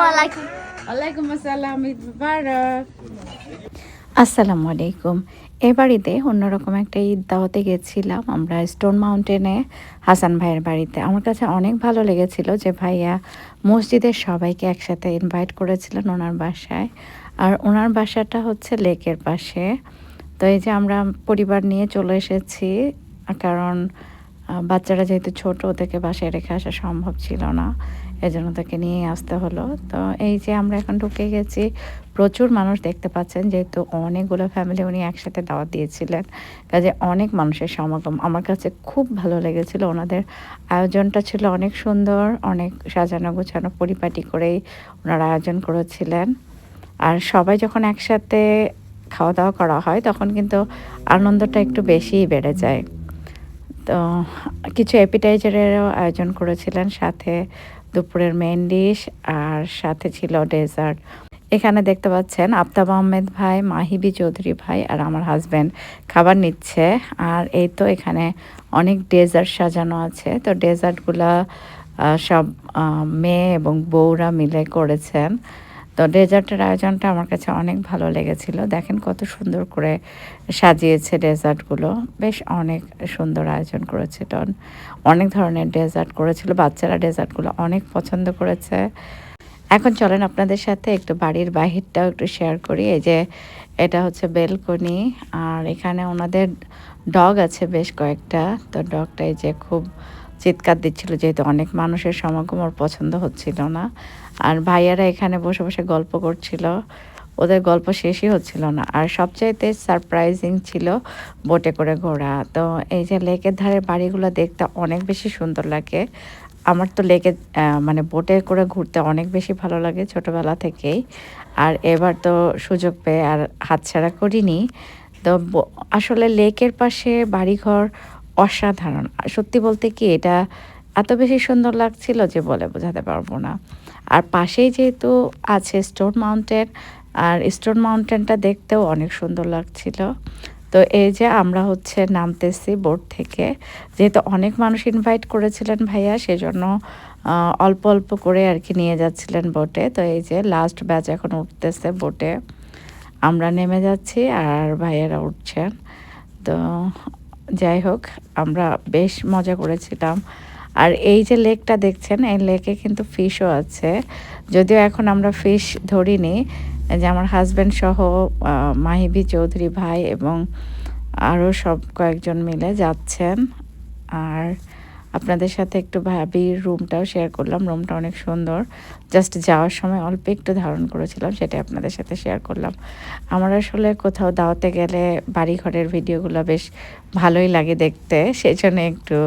আলাইকুম। ওয়ালাইকুম আসসালাম, ঈদ মুবারক। আসসালামু আলাইকুম। এ বাড়িতে অন্যরকম একটা ঈদ দাওয়াতে গেছিলাম আমরা স্টোন মাউন্টেনে হাসান ভাইয়ের বাড়িতে। আমার কাছে অনেক ভালো লেগেছিল যে ভাইয়া মসজিদের সবাইকে একসাথে ইনভাইট করেছিলেন ওনার বাসায়। আর ওনার বাসাটা হচ্ছে লেকের পাশে। তো এই যে আমরা পরিবার নিয়ে চলে এসেছি, কারণ বাচ্চারা যেহেতু ছোট ওদেরকে বাসায় রেখে আসা সম্ভব ছিল না, এজন্য তাকে নিয়ে আসতে হলো। তো এই যে আমরা এখন ঢুকে গেছি, প্রচুর মানুষ দেখতে পাচ্ছেন, যেহেতু অনেকগুলো ফ্যামিলি উনি একসাথে দাওয়াত দিয়েছিলেন, কাজে অনেক মানুষের সমাগম। আমার কাছে খুব ভালো লেগেছিল, ওনাদের আয়োজনটা ছিল অনেক সুন্দর, অনেক সাজানো গোছানো পরিপাটি করেই ওনারা আয়োজন করেছিলেন। আর সবাই যখন একসাথে খাওয়া দাওয়া করা হয় তখন কিন্তু আনন্দটা একটু বেশিই বেড়ে যায়। তো কিছু অ্যাপিটাইজারেরও আয়োজন করেছিলেন, সাথে দুপুরের মেইন ডিশ আর সাথে ছিল ডেজার্ট। এখানে দেখতে পাচ্ছেন আফতাব আহমেদ ভাই, মাহিবি চৌধুরী ভাই আর আমার হাজব্যান্ড খাবার নিচ্ছে। আর এই তো এখানে অনেক ডেজার্ট সাজানো আছে। তো ডেজার্টগুলা সব মেয়ে এবং বউরা মিলে করেছেন। তো ডেজার্টের আয়োজনটা আমার কাছে অনেক ভালো লেগেছিল। দেখেন কত সুন্দর করে সাজিয়েছে ডেজার্টগুলো, বেশ অনেক সুন্দর আয়োজন করেছিল। অনেক ধরনের ডেজার্ট করেছিল, বাচ্চারা ডেজার্টগুলো অনেক পছন্দ করেছে। এখন চলেন আপনাদের সাথে একটু বাড়ির বাহিরটাও একটু শেয়ার করি। এই যে এটা হচ্ছে বেলকনি, আর এখানে ওনাদের ডগ আছে বেশ কয়েকটা। তো ডগটা এই যে খুব চিৎকার দিচ্ছিল, যেহেতু অনেক মানুষের সমাগম, ওর পছন্দ হচ্ছিল না। আর ভাইয়ারা এখানে বসে বসে গল্প করছিল, ওদের গল্প শেষই হচ্ছিল না। আর সবচাইতে সারপ্রাইজিং ছিল বোটে করে ঘোরা। তো এই যে লেকের ধারে বাড়িগুলো দেখতে অনেক বেশি সুন্দর লাগে। আমার তো লেকে মানে বোটে করে ঘুরতে অনেক বেশি ভালো লাগে ছোটোবেলা থেকেই। আর এবার তো সুযোগ পেয়ে আর হাতছাড়া করিনি। তো আসলে লেকের পাশে বাড়িঘর অসাধারণ। সত্যি বলতে কি, এটা এত বেশি সুন্দর লাগছিল যে বলে বোঝাতে পারবো না। আর পাশেই যেহেতু আছে স্টোন মাউন্টেন, আর স্টোন মাউন্টেনটা দেখতেও অনেক সুন্দর লাগছিল। তো এই যে আমরা হচ্ছে নামতেছি বোট থেকে, যেহেতু অনেক মানুষ ইনভাইট করেছিলেন ভাইয়া, সেজন্য অল্প অল্প করে আর কি নিয়ে যাচ্ছিলেন বোটে। তো এই যে লাস্ট ব্যাচ এখন উঠতেছে বোটে, আমরা নেমে যাচ্ছি আর ভাইয়ারা উঠছেন। তো যাই হোক, আমরা বেশ মজা করেছিলাম। আর এই যে লেকটা দেখছেন, এই লেকে কিন্তু ফিশও আছে, যদিও এখন আমরা ফিশ ধরিনি। যে আমার হাজব্যান্ড সহ মাহিবি চৌধুরী ভাই এবং আরও সব কয়েকজন মিলে যাচ্ছেন। আর আপনাদের সাথে একটু ভাবির রুমটাও শেয়ার করলাম, রুমটা অনেক সুন্দর। জাস্ট যাওয়ার সময় অল্প একটু ধারণ করেছিলাম, সেটা আপনাদের সাথে শেয়ার করলাম। আমার আসলে কোথাও দাওয়াতে গেলে বাড়িঘরের ভিডিওগুলো বেশ ভালোই লাগে দেখতে, সেই জন্য একটু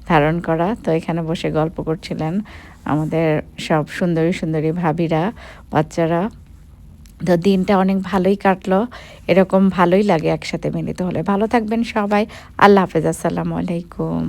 ধারণ করা। তো এখানে বসে গল্প করছিলেন আমাদের সব সুন্দরী সুন্দরী ভাবিরা, বাচ্চারা। তো দিনটা অনেক ভালোই কাটলো, এরকম ভালোই লাগে একসাথে মিলিত হলে। ভালো থাকবেন সবাই, আল্লাহ হাফেজ, আসসালামু আলাইকুম।